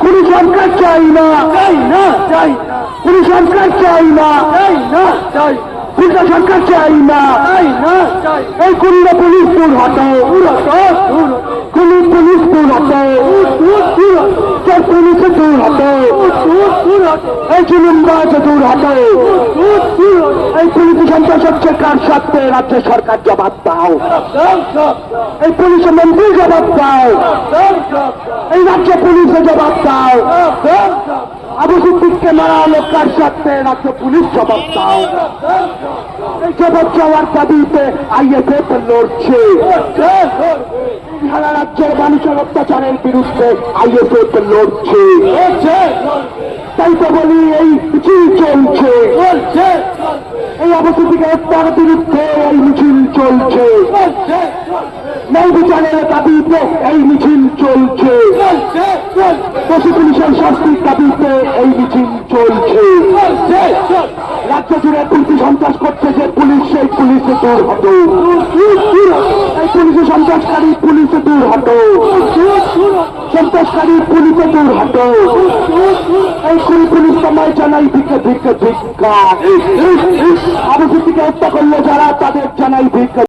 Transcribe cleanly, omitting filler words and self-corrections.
কোন সরকার চাই না, কোন সরকার চাই না, কোন সরকার চাই না। এই কুন্ডা পুলিশ দূর হটো, কোন পুলিশ দূর হটো, পুলিশে দূর হটো, এই জুলুমবাজ দূর হটো। এই পুলিশ সন্ত্রাস হচ্ছে কার সত্ত্বে? রাজ্য সরকার জবাব দাও। এই পুলিশ মন্ত্রী জবাব দাও, এই রাজ্য পুলিশে জবাব দাও। আবু সিদ্দিককে মারা হলো কার সত্ত্বে? রাজ্য পুলিশ জবাব দাও। এই জবাব চাওয়ার দাবিতে আইএসএফ লড়ছে। সারা রাজ্যের মানুষের অত্যাচারের বিরুদ্ধে আইএসএফ লড়ছে। তাই তো বলি এই মিছিল চলছে, এই আবু সিদ্দিকের হত্যার বিরুদ্ধে এই মিছিল চলছে, ন্যায় বিচারের দাবিতে এই মিছিল চলছে, দোষী পুলিশের শাস্তির দাবিতে এই মিছিল চলছে। রাজ্য জুড়ে পুলিশ সন্ত্রাস করছে যে পুলিশ, সেই পুলিশে দূর হতো। এই পুলিশে সন্ত্রাসকারী পুলিশে দূর হতো, সন্ত্রাসকারী পুলিশে দূর হতো। এই পুলিশ সময় জানাই ভিক্ষা ভিক্ষা ভিক্ষা। আবু সিদ্দিককে হত্যা করলো যারা, তাদের জানাই ভিক্ষা।